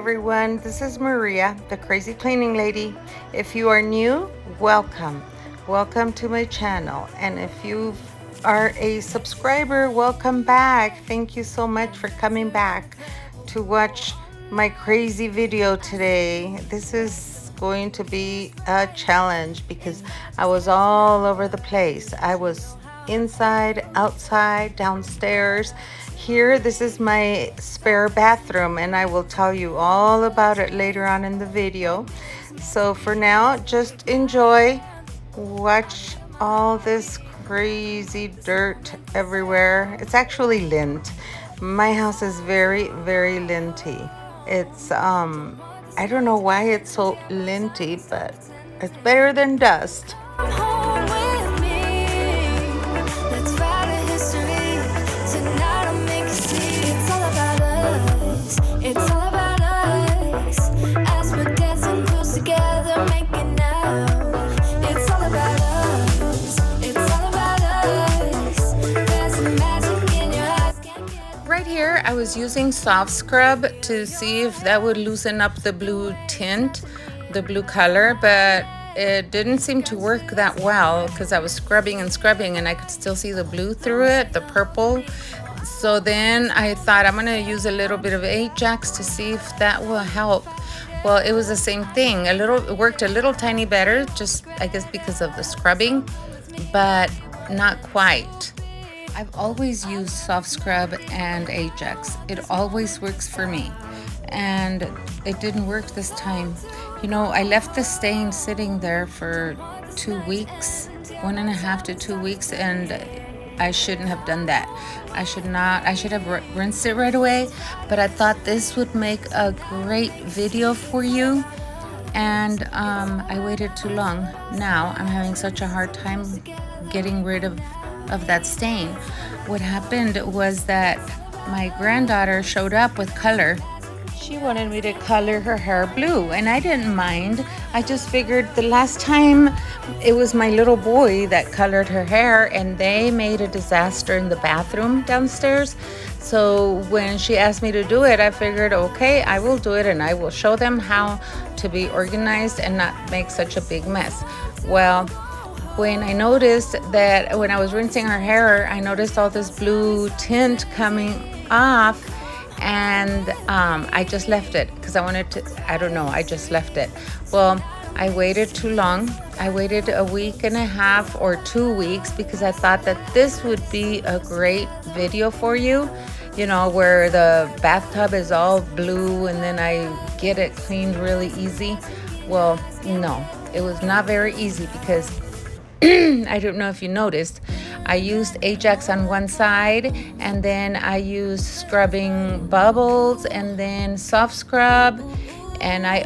everyone. This is Maria, the Crazy Cleaning Lady. If you are new, welcome. Welcome to my channel. And if you are a subscriber, welcome back. Thank you so much for coming back to watch my crazy video today. This is going to be a challenge because I was all over the place. I was inside, outside, downstairs. Here, this is my spare bathroom, and I will tell you all about it later on in the video. So for now, just enjoy, watch all this crazy dirt everywhere. It's actually lint. My house is very, very linty. It's, I don't know why it's so linty, but it's better than dust. It's all about us as we're dancing close together, making out. It's all about us. It's all about us. There's magic in your eyes. Right here, I was using soft scrub to see if that would loosen up the blue tint, the blue color, but it didn't seem to work that well because I was scrubbing and scrubbing and I could still see the blue through it, the purple. So then I thought I'm gonna use a little bit of Ajax to see if that will help. Well, it was the same thing. It worked a little tiny better, just I guess because of the scrubbing, but not quite. I've always used soft scrub and Ajax. It always works for me. And it didn't work this time. You know, I left the stain sitting there for 2 weeks, 1.5 to 2 weeks, and I shouldn't have done that. I should have rinsed it right away, but I thought this would make a great video for you, and I waited too long. Now I'm having such a hard time getting rid of that stain. What happened was that my granddaughter showed up with color. She wanted me to color her hair blue, and I didn't mind. I just figured the last time it was my little boy that colored her hair, and they made a disaster in the bathroom downstairs. So when she asked me to do it, I figured, okay, I will do it, and I will show them how to be organized and not make such a big mess. Well, when I noticed that when I was rinsing her hair, I noticed all this blue tint coming off, and I just left it because I wanted to, I don't know, I just left it. Well, I waited too long. I waited 1.5 weeks or 2 weeks because I thought that this would be a great video for you, you know, where the bathtub is all blue and then I get it cleaned really easy. Well, no, it was not very easy because I don't know if you noticed, I used Ajax on one side, and then I used scrubbing bubbles and then soft scrub, and I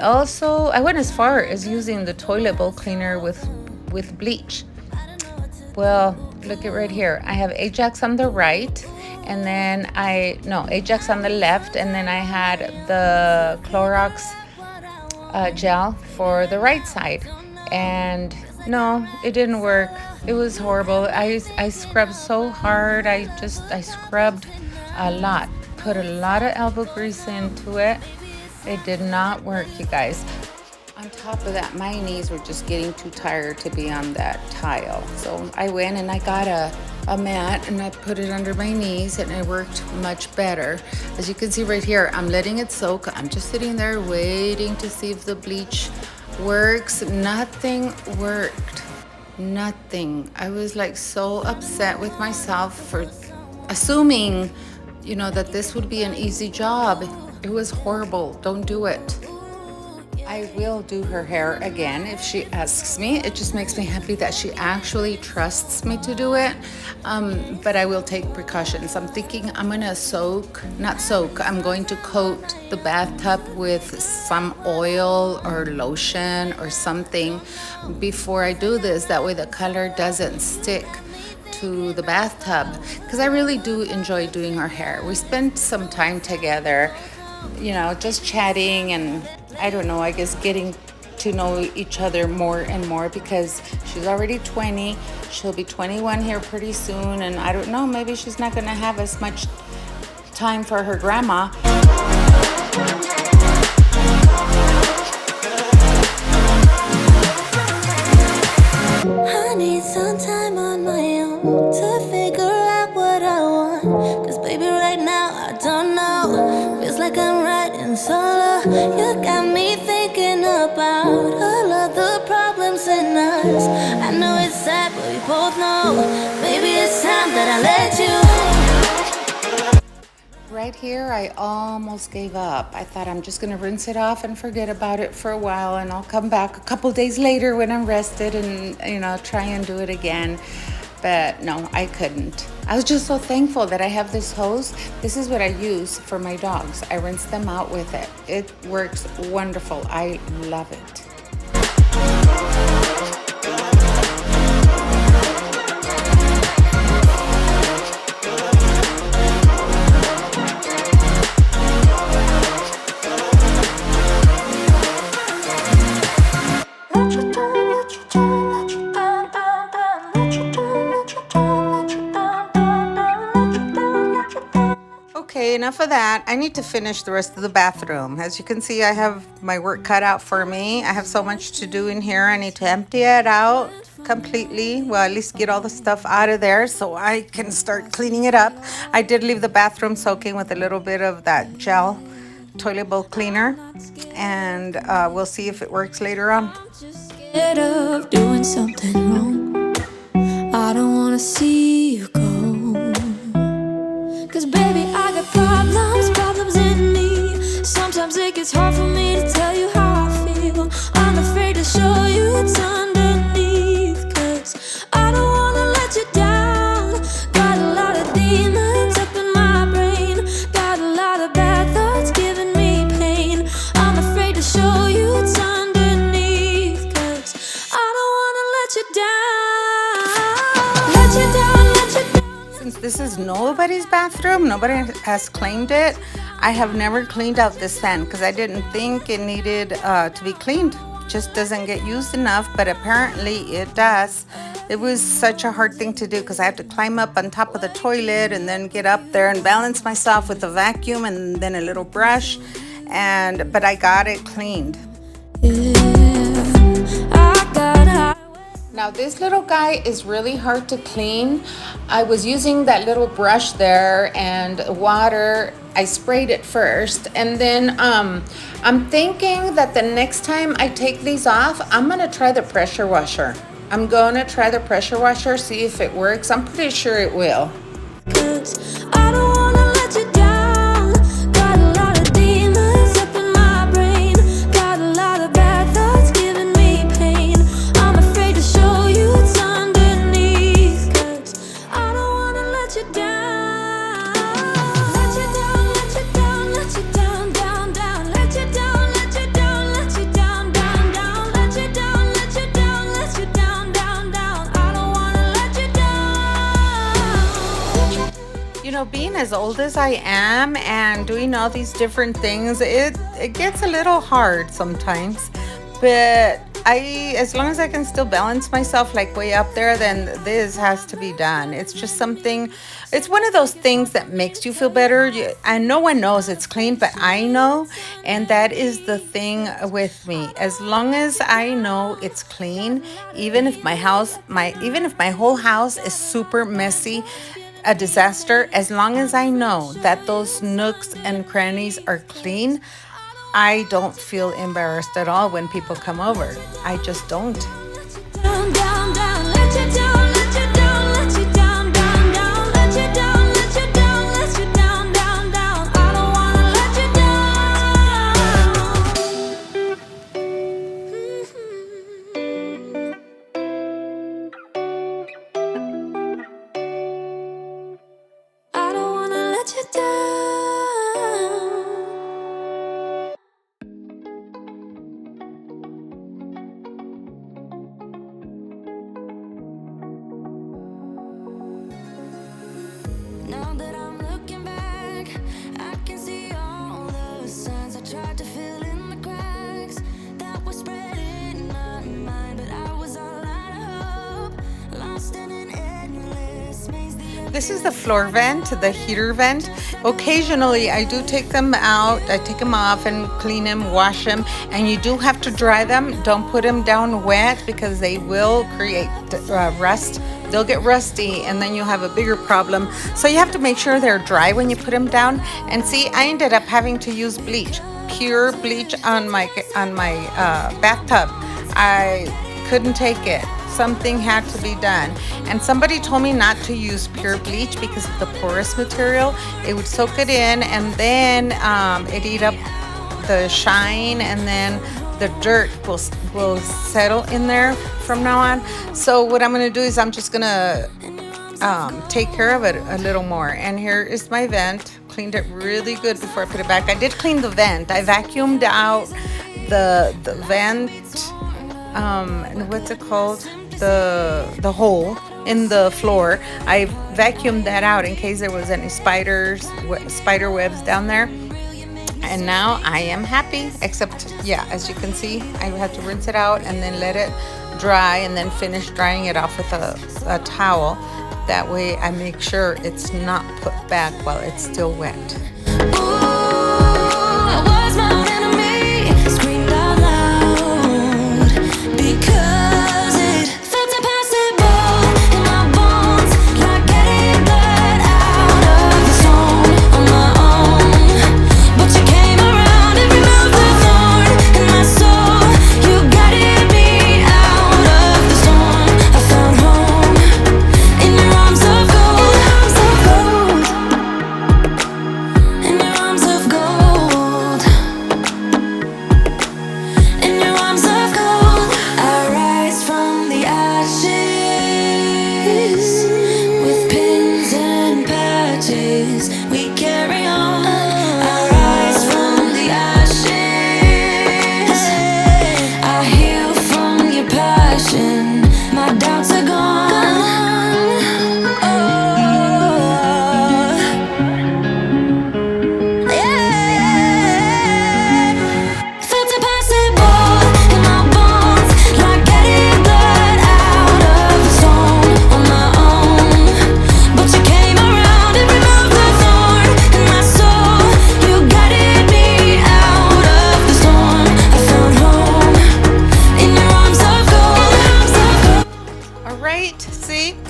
went as far as using the toilet bowl cleaner with bleach. Well, look at right here. I have Ajax on the right, and then Ajax on the left, and then I had the Clorox gel for the right side, and no, it didn't work. It was horrible. I scrubbed so hard. I scrubbed a lot. Put a lot of elbow grease into it. It did not work, you guys. On top of that, my knees were just getting too tired to be on that tile. So I went and I got a mat and I put it under my knees, and it worked much better. As you can see right here, I'm letting it soak. I'm just sitting there waiting to see if the bleach works. Nothing worked. Nothing. I was like so upset with myself for assuming, you know, that this would be an easy job. It was horrible. Don't do it. I will do her hair again if she asks me. It just makes me happy that she actually trusts me to do it. But I will take precautions. I'm thinking I'm gonna I'm going to coat the bathtub with some oil or lotion or something before I do this. That way the color doesn't stick to the bathtub, because I really do enjoy doing her hair. We spent some time together, you know, just chatting and I don't know, I guess getting to know each other more and more, because she's already 20. She'll be 21 here pretty soon, and I don't know, maybe she's not gonna have as much time for her grandma. to figure out what I want. Cause baby, right now I don't know. Feels like I'm riding solo. You got me thinking about all of the problems in us. I know it's sad, but we both know. Maybe it's time that I let you. Right here, I almost gave up. I thought I'm just gonna rinse it off and forget about it for a while, and I'll come back a couple days later when I'm rested and, try and do it again. But no, I couldn't. I was just so thankful that I have this hose. This is what I use for my dogs. I rinse them out with it. It works wonderful. I love it. Okay, enough of that. I need to finish the rest of the bathroom. As you can see, I have my work cut out for me. I have so much to do in here. I need to empty it out completely. Well, at least get all the stuff out of there so I can start cleaning it up. I did leave the bathroom soaking with a little bit of that gel toilet bowl cleaner, and we'll see if it works later on. Scared of doing something wrong. I don't wanna see you go. Cause baby, I got problems in me. Sometimes it gets hard for me to tell you how I feel. I'm afraid to show you what's underneath. Cause I don't wanna let you down. Got a lot of demons up in my brain. Got a lot of bad thoughts giving me pain. I'm afraid to show you what's underneath. Cause I don't wanna let you down. Let you down. Since this is nobody's bathroom, nobody has claimed it, I have never cleaned out this fan because I didn't think it needed to be cleaned. It just doesn't get used enough, but apparently it does. It was such a hard thing to do because I had to climb up on top of the toilet and then get up there and balance myself with a vacuum and then a little brush, but I got it cleaned. Now this little guy is really hard to clean. I was using that little brush there and water. I sprayed it first, and then I'm thinking that the next time I take these off, I'm gonna try the pressure washer. I'm gonna try the pressure washer, see if it works. I'm pretty sure it will. I don't wanna let you down. Got a lot of demons up in my brain. Got a lot of bad thoughts giving me pain. I'm afraid to show you what's underneath. Cause I don't wanna let you down. Let you down, let you down, let you down, down, down. Let you down, let you down, let you down, down, down. Let you down, let you down, let you down, down, down. I don't wanna let you down. You know, being as old as I am and doing all these different things, it gets a little hard sometimes. But as long as I can still balance myself like way up there, then this has to be done. It's just something, it's one of those things that makes you feel better. And no one knows it's clean, but I know. And that is the thing with me. As long as I know it's clean, even if my whole house is super messy, a disaster, as long as I know that those nooks and crannies are clean, I don't feel embarrassed at all when people come over. I just don't. Down, down, down. Let you down, let you down, let you down, down, down. Let you down, let you down, let you down, down, down. I don't wanna let you down. I don't wanna let you down. Now that I'm looking back, I can see all the signs I tried to fill in the cracks that were spread in my mind, but I was all out of hope, lost in an endless maze. The This is the floor vent, the heater vent. Occasionally, I do take them out. I take them off and clean them, wash them, and you do have to dry them. Don't put them down wet because they will create rust. They'll get rusty, and then you'll have a bigger problem. So you have to make sure they're dry when you put them down. And see, I ended up having to use bleach, pure bleach on my bathtub. I couldn't take it. Something had to be done. And somebody told me not to use pure bleach because of the porous material. It would soak it in, and then it eat up the shine, and then the dirt will settle in there from now on. So what I'm going to do is I'm just going to take care of it a little more. And here is my vent. Cleaned it really good before I put it back. I did clean the vent. I vacuumed out the vent. And what's it called? The hole in the floor. I vacuumed that out in case there was any spider webs down there. And now I am happy, except, yeah, as you can see, I had to rinse it out and then let it dry and then finish drying it off with a towel. That way I make sure it's not put back while it's still wet.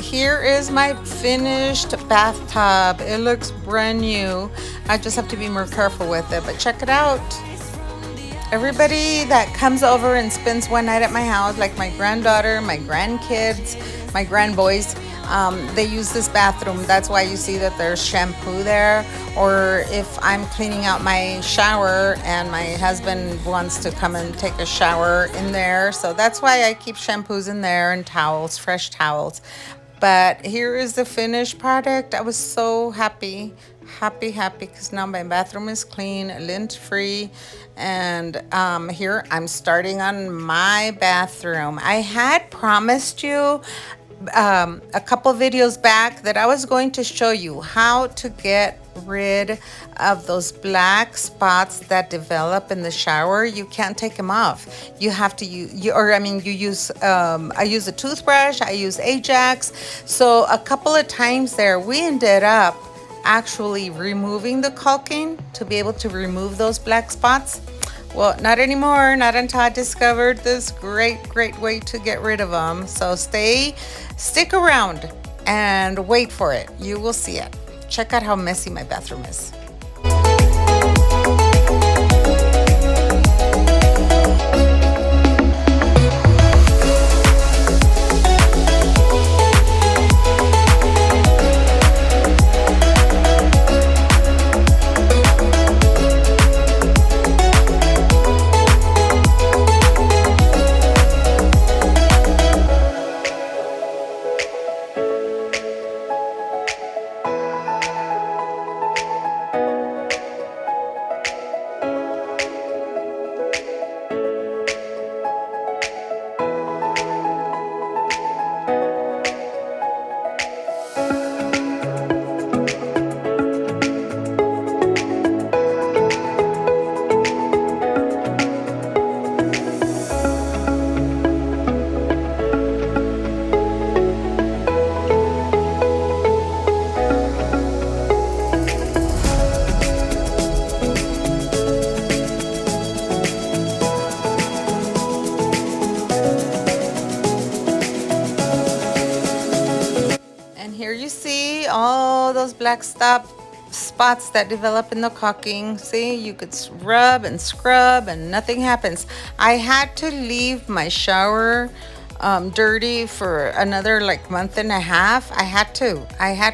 Here is my finished bathtub. It looks brand new. I just have to be more careful with it, but check it out. Everybody that comes over and spends one night at my house, like my granddaughter, my grandkids, my grandboys, they use this bathroom. That's why you see that there's shampoo there. Or if I'm cleaning out my shower and my husband wants to come and take a shower in there. So that's why I keep shampoos in there and towels, fresh towels. But here is the finished product. I was so happy because now my bathroom is clean, lint free. And here I'm starting on my bathroom. I had promised you a couple videos back that I was going to show you how to get rid of those black spots that develop in the shower. You can't take them off. You have to use, I use a toothbrush, I use Ajax. So a couple of times there, we ended up actually removing the caulking to be able to remove those black spots. Well, not anymore, not until I discovered this great way to get rid of them. So stick around and wait for it. You will see it. Check out how messy my bathroom is. see all those black spots that develop in the caulking? See, you could rub and scrub and nothing happens. I had to leave my shower dirty for another like month and a half. I had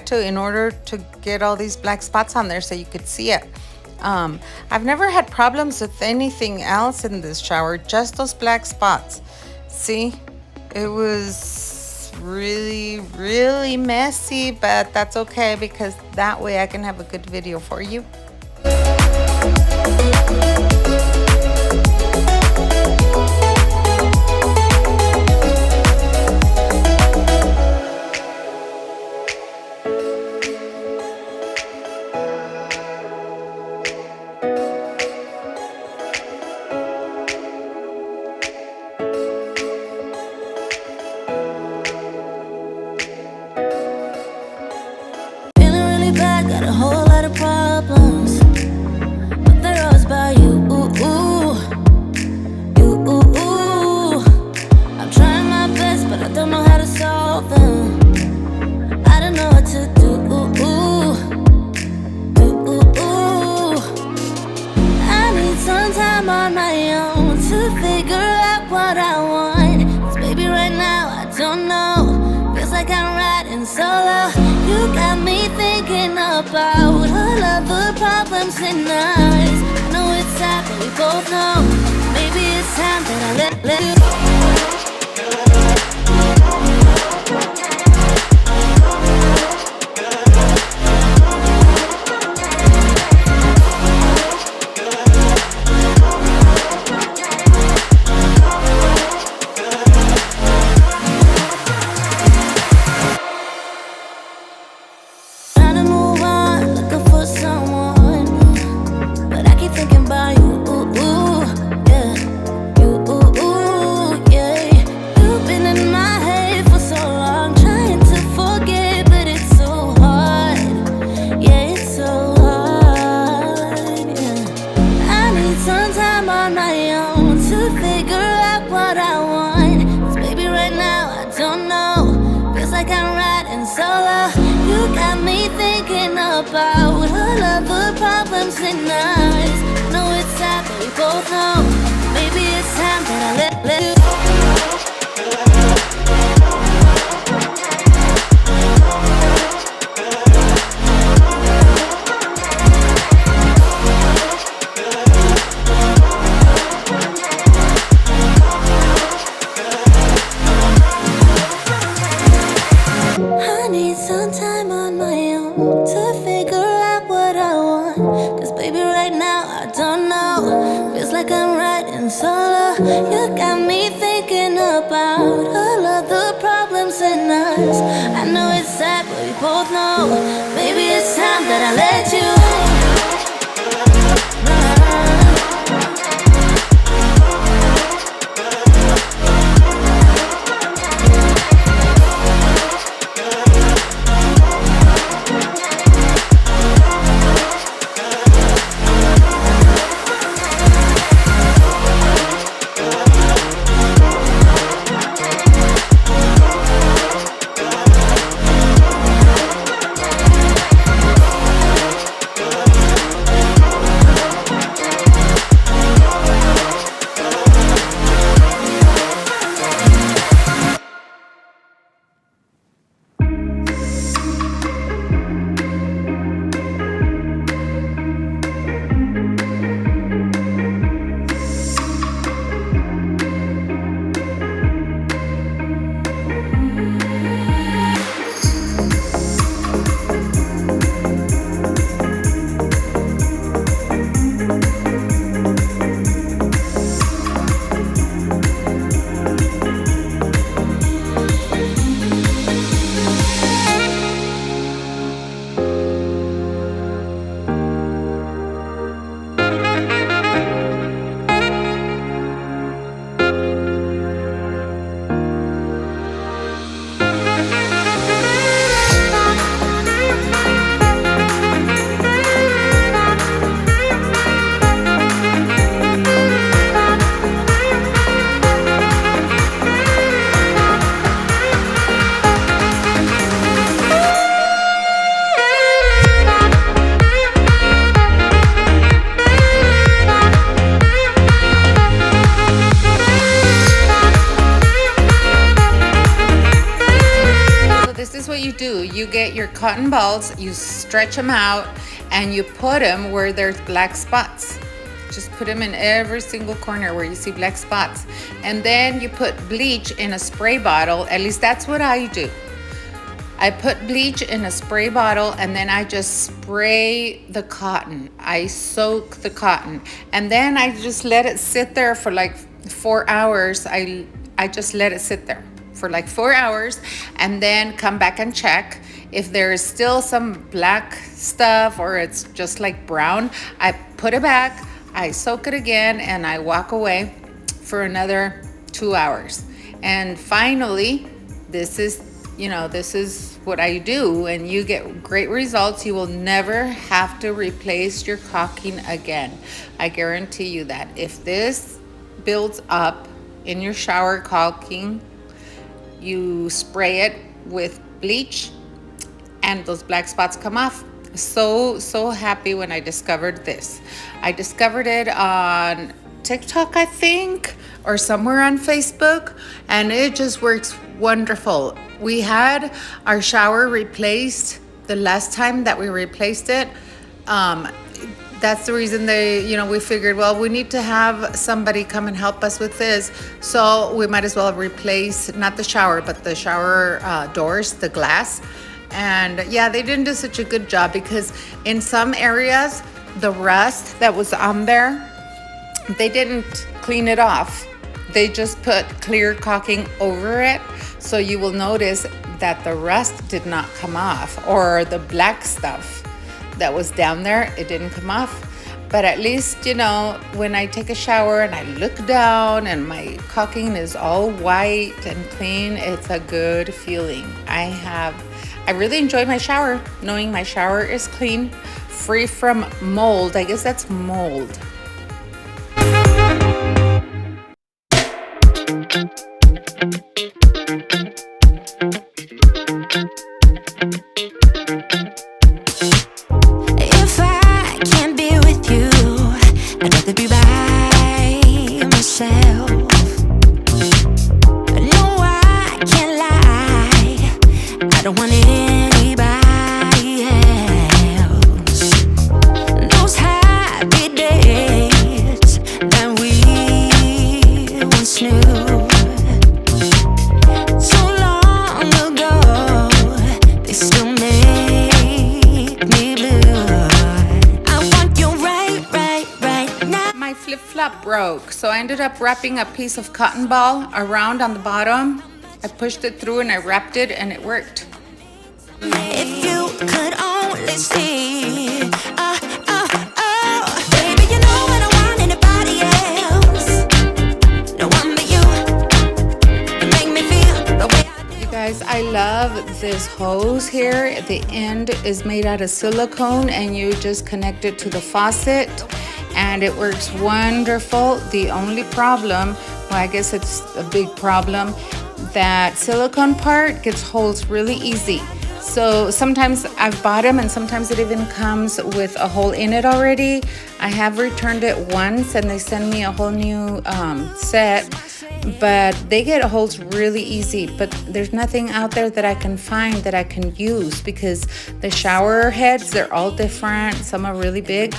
to in order to get all these black spots on there so you could see it. I've never had problems with anything else in this shower, just those black spots. See, it was really, really messy, but that's okay because that way I can have a good video for you. Got a whole lot of problems, but they're always about you. I'm trying my best, but I don't know how to solve them. I don't know what to do. I need some time on my own to figure out what I want. 'Cause baby, right now I don't know. Feels like I'm riding solo. You got me thinking about all of the problems in us. I know it's sad, but we both know. Maybe it's time that I let you go. About all of the problems in us. I know it's sad, but we both know. Maybe it's time that I let you go. I need some time on my own to figure out what I want. 'Cause baby, right now I don't know. Feels like I'm riding solo. You got me thinking about all of the problems in us. I know it's sad, but we both know. Maybe it's time that I let you go. you get your cotton balls, you stretch them out, and you put them where there's black spots. Just put them in every single corner where you see black spots. And then you put bleach in a spray bottle. At least that's what I do. I put bleach in a spray bottle, and then I just spray the cotton. I soak the cotton, and then I just let it sit there for like 4 hours. I just let it sit there for like 4 hours, and then come back and check. If there is still some black stuff or it's just like brown, I put it back, I soak it again, and I walk away for another 2 hours. And finally, this is what I do, and you get great results. You will never have to replace your caulking again. I guarantee you that. If this builds up in your shower caulking, you spray it with bleach and those black spots come off. So happy when I discovered this. I discovered it on TikTok, I think, or somewhere on Facebook, and it just works wonderful. We had our shower replaced the last time that we replaced it. That's the reason we figured, well, we need to have somebody come and help us with this. So we might as well replace, not the shower, but the shower doors, the glass. And yeah, they didn't do such a good job because in some areas, the rust that was on there, they didn't clean it off. They just put clear caulking over it. So you will notice that the rust did not come off, or the black stuff that was down there, it didn't come off. But at least, when I take a shower and I look down and my caulking is all white and clean, it's a good feeling. I really enjoy my shower, knowing my shower is clean, free from mold. I guess that's mold. If I can't be with you, I'd rather be by myself. No, I can't lie, I don't want anybody else. Those happy days that we once knew, so long ago, they still make me blue. I want you right now. My flip-flop broke, so I ended up wrapping a piece of cotton ball around on the bottom. I pushed it through and I wrapped it, and it worked. If you could only see, baby, you know I don't want anybody else. No one but you. You make me feel the way I do. You guys, I love this hose here. The end is made out of silicone, and you just connect it to the faucet, and it works wonderful. The only problem, well, I guess it's a big problem, that silicone part gets holes really easy. So sometimes I've bought them, and sometimes it even comes with a hole in it already. I have returned it once, and they send me a whole new set, but they get holes really easy. But there's nothing out there that I can find that I can use, because the shower heads, they're all different. Some are really big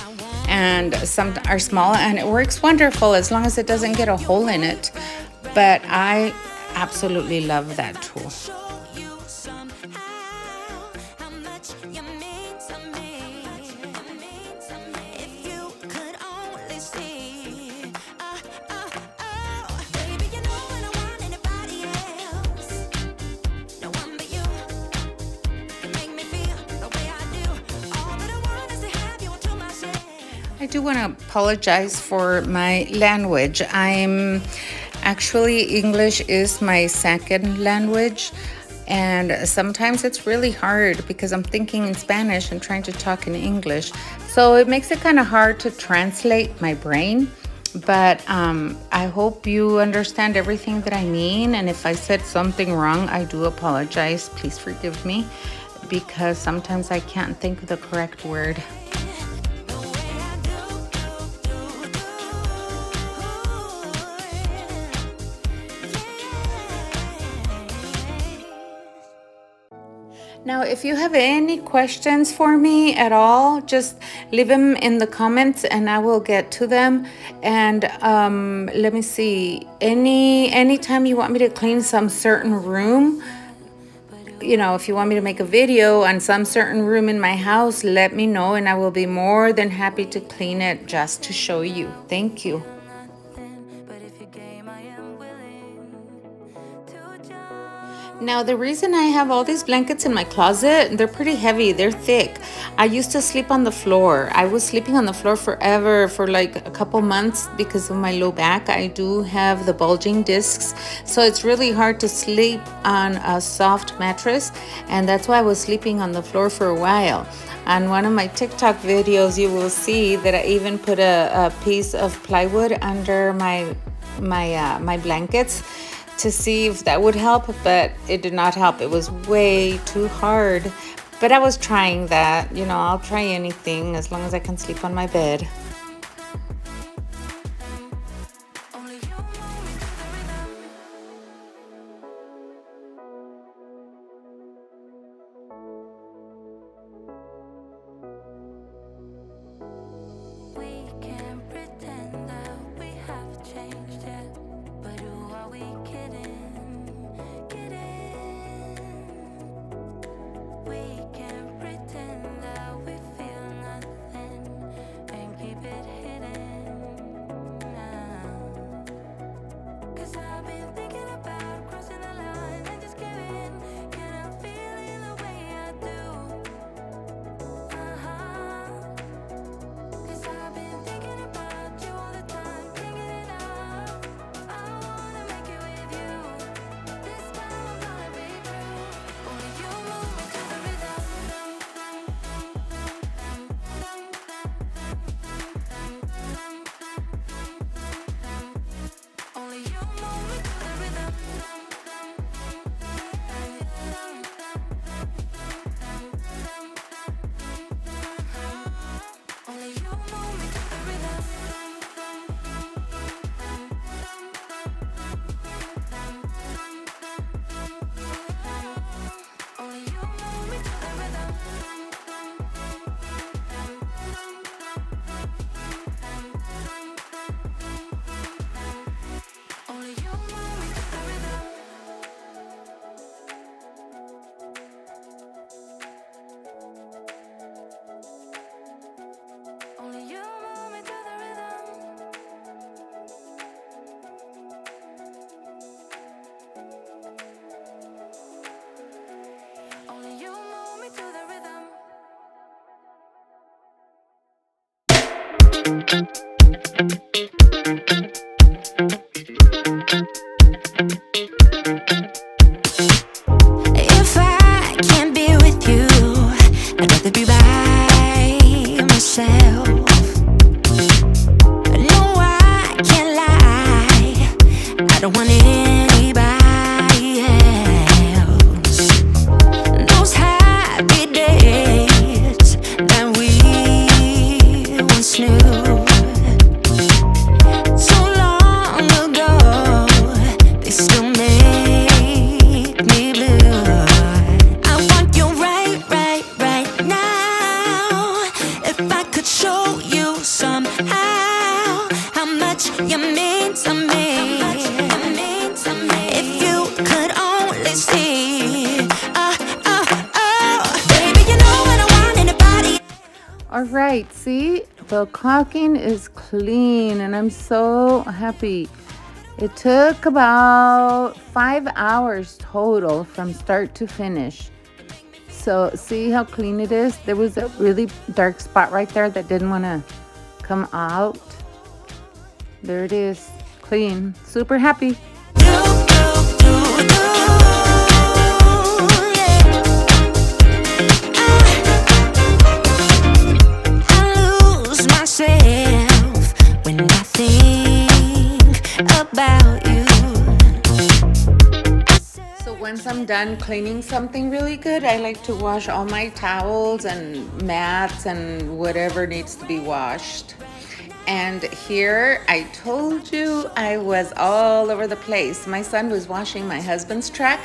and some are small, and it works wonderful as long as it doesn't get a hole in it. But I absolutely love that tool. Show you somehow how much you mean to me. If you could only see, baby, you know I don't want anybody else. No one but you. You make me feel the way I do. All that I want is to have you until myself. I do want to apologize for my language. Actually, English is my second language, and sometimes it's really hard because I'm thinking in Spanish and trying to talk in English. So it makes it kind of hard to translate my brain. But I hope you understand everything that I mean. And if I said something wrong, I do apologize. Please forgive me, because sometimes I can't think of the correct word. Now, if you have any questions for me at all, just leave them in the comments and I will get to them. And let me see, anytime you want me to clean some certain room, if you want me to make a video on some certain room in my house, let me know and I will be more than happy to clean it just to show you. Thank you. Now, the reason I have all these blankets in my closet, they're pretty heavy, they're thick. I used to sleep on the floor. I was sleeping on the floor forever for like a couple months because of my low back. I do have the bulging discs, so it's really hard to sleep on a soft mattress, and that's why I was sleeping on the floor for a while. On one of my TikTok videos, you will see that I even put a piece of plywood under my blankets to see if that would help, but it did not help. It was way too hard. But I was trying that. I'll try anything as long as I can sleep on my bed. If I can't be with you, I'd rather be by myself. No, I can't lie, I don't want anybody else. Those happy days that we once knew, so long ago, they still make me blue. I want you right now. If I could show you somehow how much you mean to me. If you could only see, baby, you know what I want in a body. All right, see, the caulking is clean and I'm so happy. It took about 5 hours total from start to finish. So see how clean it is? There was a really dark spot right there that didn't want to come out. There it is, clean, super happy. I lose myself when I think about you. So once I'm done cleaning something really good, I like to wash all my towels and mats and whatever needs to be washed. And here, I told you I was all over the place. My son was washing my husband's truck,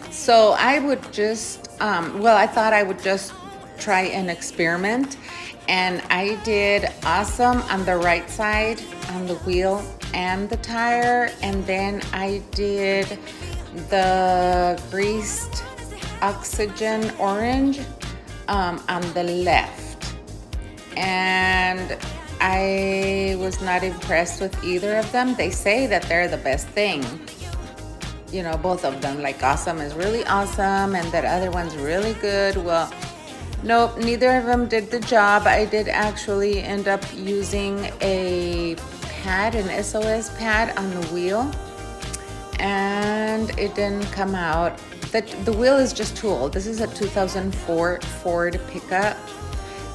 so I would just Well, I thought I would just try an experiment, and I did awesome on the right side on the wheel and the tire, and then I did the greased oxygen orange on the left, and I was not impressed with either of them. They say that they're the best thing, you know, both of them. Like awesome is really awesome, and that other one's really good. Well, nope, neither of them did the job. I did actually end up using a pad, an SOS pad on the wheel, and it didn't come out. The wheel is just too old. This is a 2004 Ford pickup.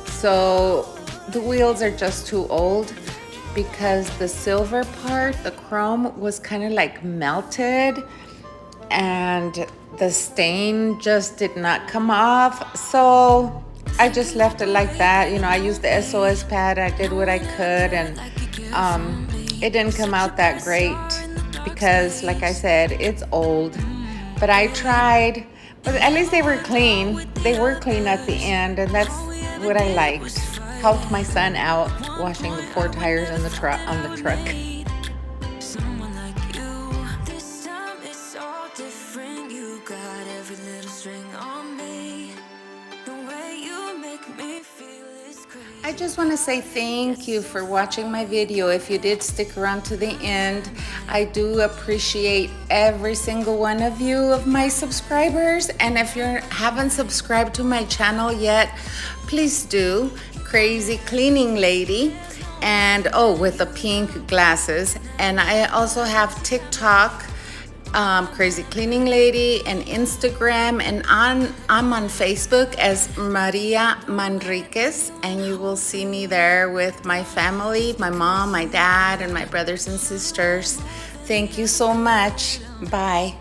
So the wheels are just too old because the silver part, the chrome, was kind of like melted, and the stain just did not come off. So I just left it like that. You know, I used the SOS pad. I did what I could, and it didn't come out that great because, like I said, it's old. But I tried, but at least they were clean. They were clean at the end, and that's what I liked. Helped my son out washing the 4 tires on the truck. Someone like you. This time it's all different. You got every little string on me. The way you make me feel is crazy. I just want to say thank you for watching my video. If you did stick around to the end, I do appreciate every single one of you of my subscribers. And if you haven't subscribed to my channel yet, please do. Crazy Cleaning Lady, and with the pink glasses. And I also have TikTok, Crazy Cleaning Lady, and Instagram, and I'm on Facebook as Maria Manriquez, and you will see me there with my family, my mom, my dad, and my brothers and sisters. Thank you so much. Bye.